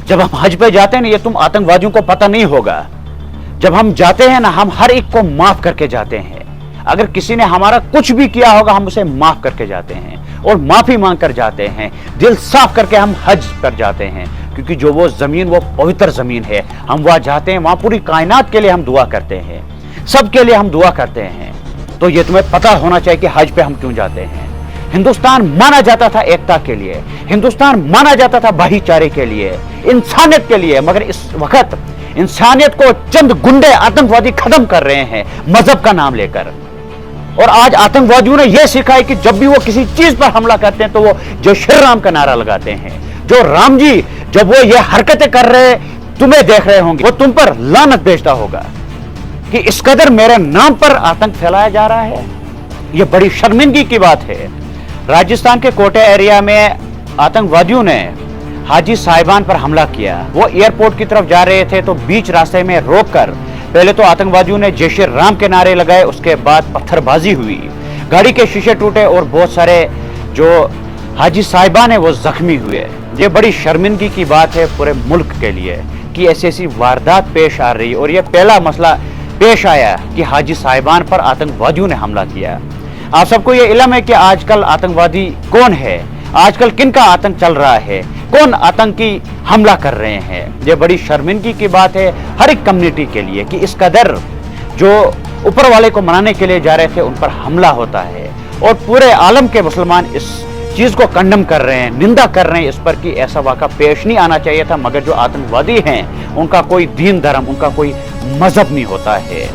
जब हम हज पे जाते हैं ना, ये तुम आतंकवादियों को पता नहीं होगा। जब हम जाते हैं ना, हम हर एक को माफ करके जाते हैं। अगर किसी ने हमारा कुछ भी किया होगा, हम उसे माफ करके जाते हैं और माफी मांग कर जाते हैं। दिल साफ करके हम हज पर जाते हैं, क्योंकि जो वो जमीन, वो पवित्र जमीन है। हम वहां जाते हैं, वहां पूरी कायनात के लिए हम दुआ करते हैं, सबके लिए हम दुआ करते हैं। तो ये तुम्हें पता होना चाहिए कि हज पे हम क्यों जाते हैं। हिंदुस्तान माना जाता था एकता के लिए, हिंदुस्तान माना जाता था भाईचारे के लिए, इंसानियत के लिए, मगर इस वक्त इंसानियत को चंद गुंडे आतंकवादी खत्म कर रहे हैं मजहब का नाम लेकर। और आज आतंकवादियों ने यह सीखा है कि जब भी वो किसी चीज पर हमला करते हैं तो वो जय श्री राम का नारा लगाते हैं। जो राम जी जब वो ये हरकतें कर रहे, तुम्हें देख रहे होंगे, वो तुम पर लानत भेजता होगा कि इस कदर मेरे नाम पर आतंक फैलाया जा रहा है। ये बड़ी शर्मिंदगी की बात है। राजस्थान के कोटे एरिया में आतंकवादियों ने हाजी साहिबान पर हमला किया। वो एयरपोर्ट की तरफ जा रहे थे तो बीच रास्ते में रोककर पहले तो आतंकवादियों ने जय श्री राम के नारे लगाए, उसके बाद पत्थरबाजी हुई, गाड़ी के शीशे टूटे और बहुत सारे जो हाजी साहिबान है वो जख्मी हुए। ये बड़ी शर्मिंदगी की बात है पूरे मुल्क के लिए कि ऐसी वारदात पेश आ रही। और ये पहला मसला पेश आया कि हाजी साहिबान पर आतंकवादियों ने हमला किया। आप सबको ये इल्म है कि आजकल आतंकवादी कौन है, आजकल किन का आतंक चल रहा है, कौन आतंकी हमला कर रहे हैं। ये बड़ी शर्मिंदगी की बात है हर एक कम्युनिटी के लिए कि इस कदर जो ऊपर वाले को मनाने के लिए जा रहे थे उन पर हमला होता है। और पूरे आलम के मुसलमान इस चीज को कंडम कर रहे हैं, निंदा कर रहे हैं इस पर कि ऐसा वाक़ा पेश नहीं आना चाहिए था। मगर जो आतंकवादी हैं उनका कोई दीन धर्म, उनका कोई मजहब नहीं होता है।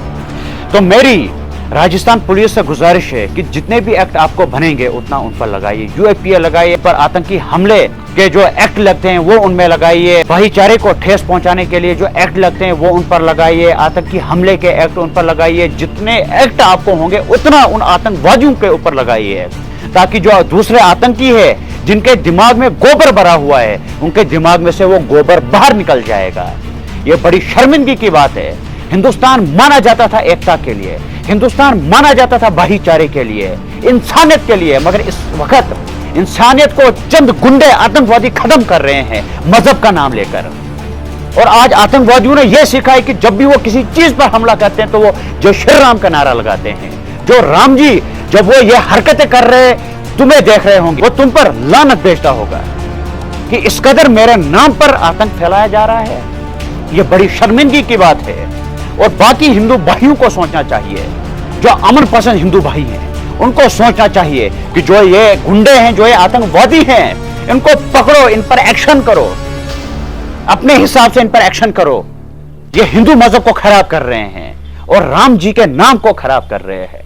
तो मेरी राजस्थान पुलिस से गुजारिश है कि जितने भी एक्ट आपको बनेंगे उतना उन पर लगाइए। यूएपीए लगाइए, पर आतंकी हमले के जो एक्ट लगते हैं वो उनमें लगाइए। भाईचारे को ठेस पहुंचाने के लिए जो एक्ट लगते हैं वो उन पर लगाइए। आतंकी हमले के एक्ट उन पर लगाइए। जितने एक्ट आपको होंगे उतना उन आतंकवादियों के ऊपर लगाइए, ताकि जो दूसरे आतंकी है जिनके दिमाग में गोबर भरा हुआ है, उनके दिमाग में से वो गोबर बाहर निकल जाएगा। ये बड़ी शर्मिंदगी की बात है। हिंदुस्तान माना जाता था एकता के लिए, हिंदुस्तान माना जाता था भाईचारे के लिए, इंसानियत के लिए, मगर इस वक्त इंसानियत को चंद गुंडे आतंकवादी खत्म कर रहे हैं मजहब का नाम लेकर। और आज आतंकवादियों ने यह सीखा है कि जब भी वो किसी चीज पर हमला करते हैं तो वो जय श्री राम का नारा लगाते हैं। जो राम जी जब वो ये हरकतें कर रहे, तुम्हें देख रहे होंगे, वो तुम पर लानत भेजता होगा कि इस कदर मेरे नाम पर आतंक फैलाया जा रहा है। ये बड़ी शर्मिंदगी की बात है। और बाकी हिंदू भाइयों को सोचना चाहिए, जो अमन पसंद हिंदू भाई हैं उनको सोचना चाहिए कि जो ये गुंडे हैं, जो ये आतंकवादी हैं, इनको पकड़ो, इन पर एक्शन करो, अपने हिसाब से इन पर एक्शन करो। ये हिंदू मजहब को खराब कर रहे हैं और राम जी के नाम को खराब कर रहे हैं।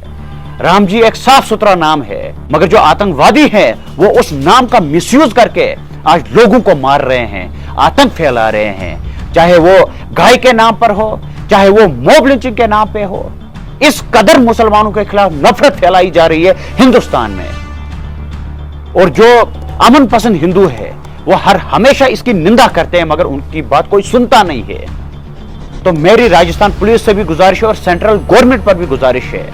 राम जी एक साफ सुथरा नाम है, मगर जो आतंकवादी हैं वो उस नाम का मिसयूज करके आज लोगों को मार रहे हैं, आतंक फैला रहे हैं। चाहे वो गाय के नाम पर हो, चाहे वो मॉब लिंचिंग के नाम पे हो। इस कदर मुसलमानों के खिलाफ नफरत फैलाई जा रही है हिंदुस्तान में। और जो अमन पसंद हिंदू है वो हमेशा इसकी निंदा करते हैं, मगर उनकी बात कोई सुनता नहीं है। तो मेरी राजस्थान पुलिस से भी गुजारिश है और सेंट्रल गवर्नमेंट पर भी गुजारिश है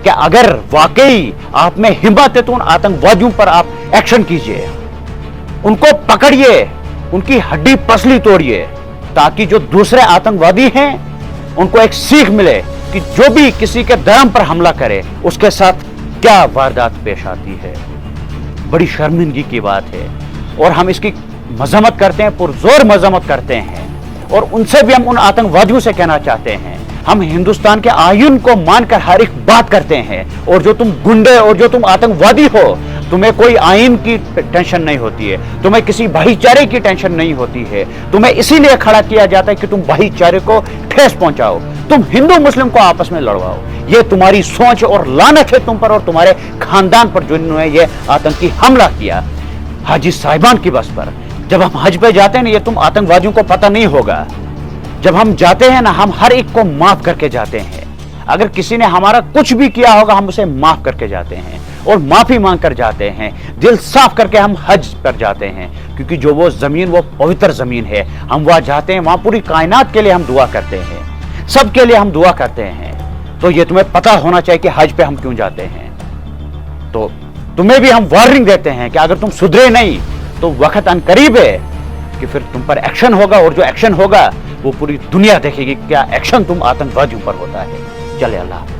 कि अगर वाकई आप में हिम्मत है तो उन आतंकवादियों पर आप एक्शन कीजिए, उनको पकड़िए, उनकी हड्डी पसली तोड़िए, ताकि जो दूसरे आतंकवादी हैं उनको एक सीख मिले कि जो भी किसी के धर्म पर हमला करे उसके साथ क्या वारदात पेश आती है। बड़ी शर्मिंदगी की बात है और हम इसकी मजम्मत करते हैं, पुरजोर मजम्मत करते हैं। और उनसे भी हम उन आतंकवादियों से कहना चाहते हैं, हम हिंदुस्तान के आयन को मानकर हर एक बात करते हैं। और जो तुम गुंडे और जो तुम आतंकवादी हो, तुम्हें कोई आइन की टेंशन नहीं होती है, तुम्हें किसी भाईचारे की टेंशन नहीं होती है। तुम्हें इसीलिए खड़ा किया जाता है कि तुम भाईचारे को ठेस पहुंचाओ, तुम हिंदू मुस्लिम को आपस में लड़वाओ। ये तुम्हारी सोच और लानत है तुम पर और तुम्हारे खानदान पर, जिन्होंने ये आतंकी हमला किया हाजी साहिबान की बस पर। जब हम हज पे जाते हैं ना, ये तुम आतंकवादियों को पता नहीं होगा। जब हम जाते हैं ना, हम हर एक को माफ करके जाते हैं। अगर किसी ने हमारा कुछ भी किया होगा हम उसे माफ करके जाते हैं और माफी मांग कर जाते हैं। दिल साफ करके हम हज पर जाते हैं, क्योंकि जो वो जमीन, वो पवित्र जमीन है। हम वहां जाते हैं, वहां पूरी कायनात के लिए हम दुआ करते हैं, सबके लिए हम दुआ करते हैं। तो ये तुम्हें पता होना चाहिए कि हज पे हम क्यों जाते हैं। तो तुम्हें भी हम वार्निंग देते हैं कि अगर तुम सुधरे नहीं तो वक्त अनकरीब है कि फिर तुम पर एक्शन होगा, और जो एक्शन होगा वो पूरी दुनिया देखेगी क्या एक्शन तुम आतंकवादियों पर होता है। चले अल्लाह।